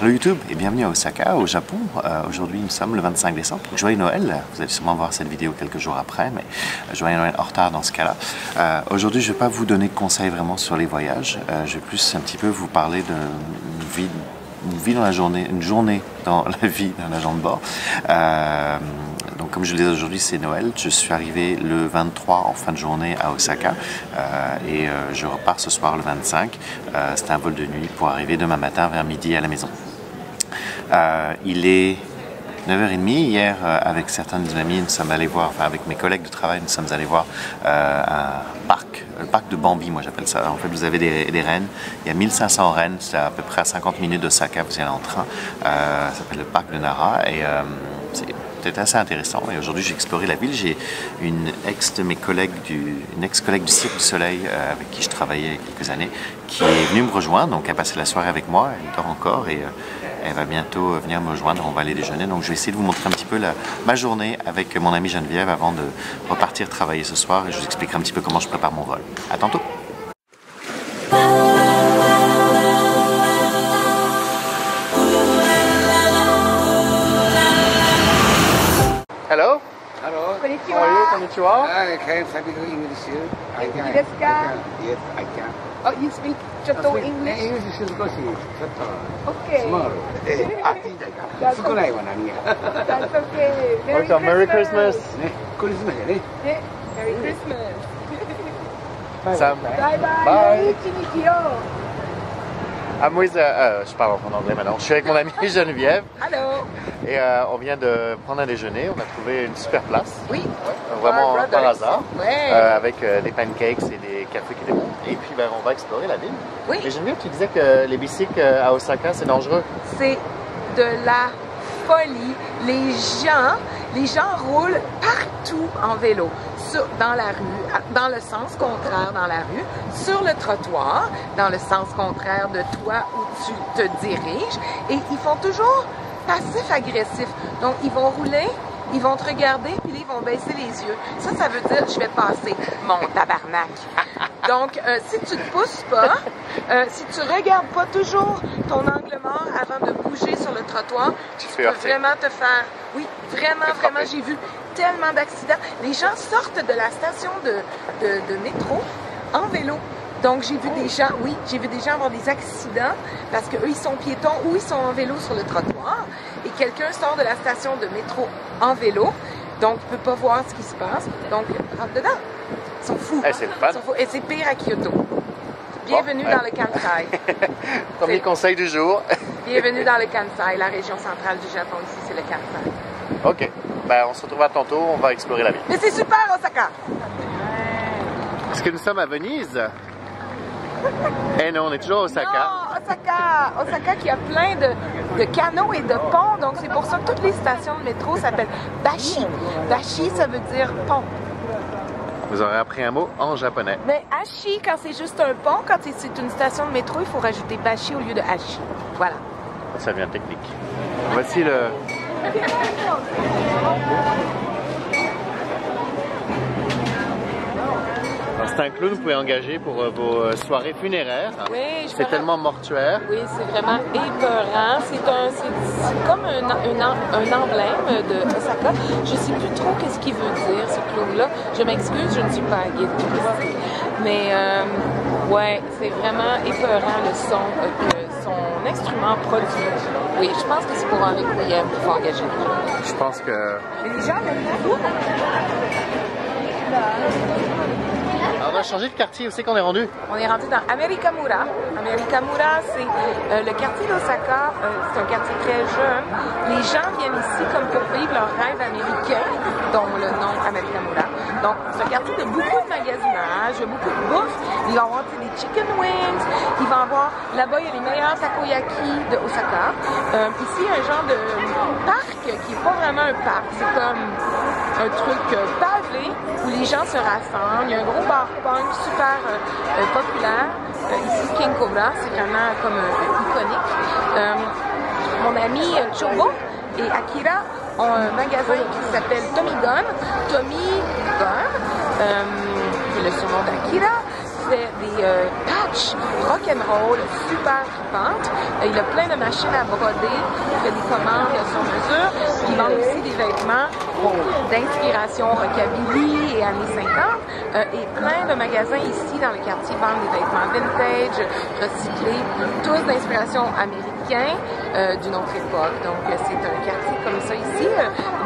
Hello YouTube et bienvenue à Osaka, au Japon. Aujourd'hui nous sommes le 25 décembre, donc joyeux Noël. Vous allez sûrement voir cette vidéo quelques jours après, mais joyeux Noël en retard dans ce cas-là. Aujourd'hui je ne vais pas vous donner de conseils vraiment sur les voyages. Je vais plus un petit peu vous parler d'une vie dans la journée, une journée dans la vie d'un agent de bord. Donc comme je le disais aujourd'hui, c'est Noël. Je suis arrivé le 23 en fin de journée à Osaka et je repars ce soir le 25. C'est un vol de nuit pour arriver demain matin vers midi à la maison. Il est 9h30. Hier, avec certains de mes amis, nous sommes allés voir, enfin avec mes collègues de travail, nous sommes allés voir un parc, le parc de Bambi, moi j'appelle ça. En fait, vous avez des rennes, il y a 1500 rennes, c'est à peu près à 50 minutes d'Osaka, vous y allez en train. Ça s'appelle le parc de Nara et c'était assez intéressant. Et aujourd'hui, j'ai exploré la ville. J'ai une ex-collègue du Cirque du Soleil avec qui je travaillais il y a quelques années, qui est venue me rejoindre. Donc, elle a passé la soirée avec moi. Elle dort encore et elle va bientôt venir me rejoindre. On va aller déjeuner. Donc, je vais essayer de vous montrer un petit peu ma journée avec mon amie Geneviève avant de repartir travailler ce soir. Et je vous expliquerai un petit peu comment je prépare mon vol. À tantôt! Hello. Hello. Konnichiwa. How are you? Konnichiwa. I can speak English. I can. Yes, Yes, I can. Oh, you speak just English? English 少しちょっと Okay. スモール。あ、いいんじゃないか。少ないわ何が。That's okay. Also, Merry Christmas. ね、クリスマスやね。Yeah, Merry Christmas. Sam. Bye bye. Bye. Konnichiwa. I'm with, je parle en anglais maintenant. Je suis avec mon amie Geneviève Hello. et on vient de prendre un déjeuner. On a trouvé une super place, Oui. vraiment Our par brothers. hasard, Ouais. avec des pancakes et des cafés qui étaient bons. Et puis on va explorer la ville. Oui. Et Geneviève, tu disais que les bicycles à Osaka, c'est dangereux. C'est de la folie. Les gens roulent partout en vélo, dans la rue, dans le sens contraire dans la rue, sur le trottoir, dans le sens contraire de toi où tu te diriges, et ils font toujours passif-agressif. Donc, ils vont rouler, ils vont te regarder, puis là, ils vont baisser les yeux. Ça veut dire, je vais passer mon tabarnak. Donc, si tu te pousses pas, si tu regardes pas toujours ton angle mort avant de bouger sur le trottoir, tu peux vraiment te faire... Oui, vraiment, j'ai vu tellement d'accidents. Les gens sortent de la station de métro en vélo. Donc, j'ai vu des gens, oui, j'ai vu des gens avoir des accidents parce qu'eux, ils sont piétons ou ils sont en vélo sur le trottoir et quelqu'un sort de la station de métro en vélo, donc il ne peut pas voir ce qui se passe, donc rentre dedans. Ils sont fous. C'est le fun. Ils sont fous. Et c'est pire à Kyoto. Bienvenue dans le Kansai. Premier conseil du jour. Bienvenue dans le Kansai, la région centrale du Japon. Ici, c'est le Kansai. Ok, on se retrouve à tantôt, on va explorer la ville. Mais c'est super, Osaka! Est-ce que nous sommes à Venise? Eh non, on est toujours à Osaka. Non, Osaka! Osaka qui a plein de canaux et de ponts, donc c'est pour ça que toutes les stations de métro s'appellent Bashi. Bashi, ça veut dire pont. Vous aurez appris un mot en japonais. Mais Ashi, quand c'est juste un pont, quand c'est une station de métro, il faut rajouter Bashi au lieu de Ashi. Voilà. Ça devient technique. Voici le... C'est un clown que vous pouvez engager pour vos soirées funéraires. Oui, c'est tellement mortuaire. Oui, c'est vraiment épeurant. C'est comme un emblème de Osaka. Je ne sais plus trop qu'est-ce qu'il veut dire, ce clown-là. Je m'excuse, je ne suis pas guide touristique. Mais ouais, c'est vraiment épeurant le son que son instrument produit. Oui, je pense que c'est pour un requiem qu'il faut engager. Je pense que... Mais les gens l'aiment beaucoup. Alors, on a changé de quartier. Où c'est qu'on est rendu? On est rendu dans Amerikamura. Amerikamura, c'est le quartier d'Osaka. C'est un quartier très jeune. Les gens viennent ici comme pour vivre leur rêve américain, dont le nom Amerikamura. Donc, c'est un quartier de beaucoup de magasinage, beaucoup de bouffe. Il va y avoir des chicken wings. Il va y avoir, là-bas, il y a les meilleurs takoyaki de Osaka. Ici, il y a un genre de parc qui n'est pas vraiment un parc. C'est comme un truc pavé où les gens se rassemblent. Il y a un gros bar punk super populaire. Ici, King Cobra, c'est vraiment comme iconique. Mon ami Chobo et Akira ont un magasin qui s'appelle Tommy Gun. Tommy Gun, c'est le surnom d'Akira. fait des patchs rock'n'roll super trippantes. Il a plein de machines à broder, il fait des commandes sur mesure. Il vend aussi des vêtements d'inspiration rockabilly et années 50. Et plein de magasins ici dans le quartier vendent des vêtements vintage, recyclés, tous d'inspiration américaine d'une autre époque. Donc c'est un quartier comme ça ici.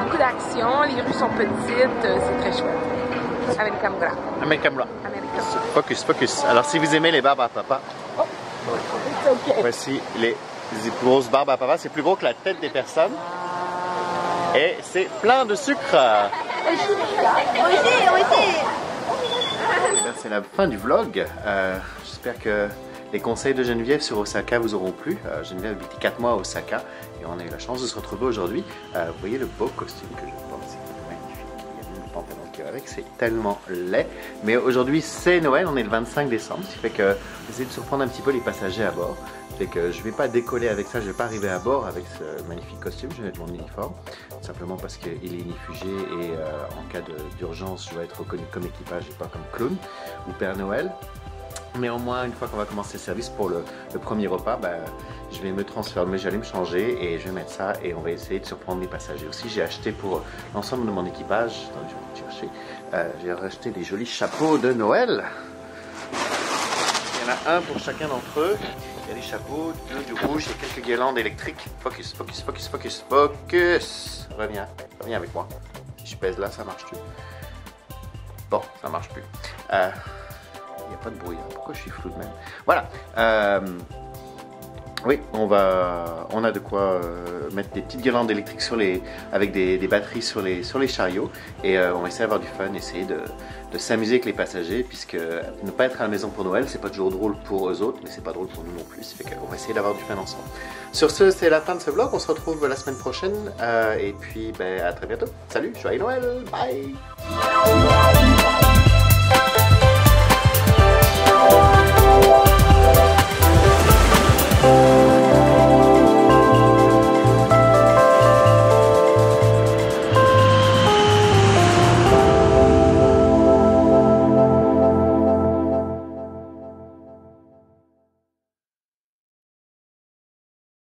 Beaucoup d'action, les rues sont petites, c'est très chouette. American Bra. American Bra. American. Focus, focus. Alors si vous aimez les barbes à papa, C'est OK. voici les grosses barbes à papa. C'est plus gros que la tête des personnes. Et c'est plein de sucre. C'est la fin du vlog. J'espère que les conseils de Geneviève sur Osaka vous auront plu. Geneviève a habité 4 mois à Osaka et on a eu la chance de se retrouver aujourd'hui. Vous voyez le beau costume que je porte, c'est magnifique. Il y a même le pantalon qui va avec, c'est tellement laid. Mais aujourd'hui c'est Noël, on est le 25 décembre, ce qui fait que j'essaie de surprendre un petit peu les passagers à bord. Fait que je ne vais pas décoller avec ça, je ne vais pas arriver à bord avec ce magnifique costume, je vais mettre mon uniforme, simplement parce qu'il est inifugé et en cas d'urgence je dois être reconnu comme équipage et pas comme clown ou Père Noël. Néanmoins, une fois qu'on va commencer le service pour le premier repas, je vais me transformer, j'allais me changer et je vais mettre ça et on va essayer de surprendre les passagers. Aussi, j'ai acheté pour l'ensemble de mon équipage, attendez, je vais chercher, j'ai racheté des jolis chapeaux de Noël. Il y en a un pour chacun d'entre eux. Il y a des chapeaux, du rouge, il y a quelques guirlandes électriques. Focus, focus, focus, focus, focus. Reviens avec moi. Si je pèse là, ça marche plus. Bon, ça marche plus. Il n'y a pas de bruit. Hein. Pourquoi je suis flou de même? Voilà. Oui, on a de quoi mettre des petites guirlandes électriques avec des batteries sur les chariots et on va essayer d'avoir du fun, essayer de s'amuser avec les passagers puisque ne pas être à la maison pour Noël, c'est pas toujours drôle pour eux autres, mais c'est pas drôle pour nous non plus. Ça fait qu'on va essayer d'avoir du fun ensemble. Sur ce, c'est la fin de ce vlog. On se retrouve la semaine prochaine et puis à très bientôt. Salut, joyeux Noël, bye.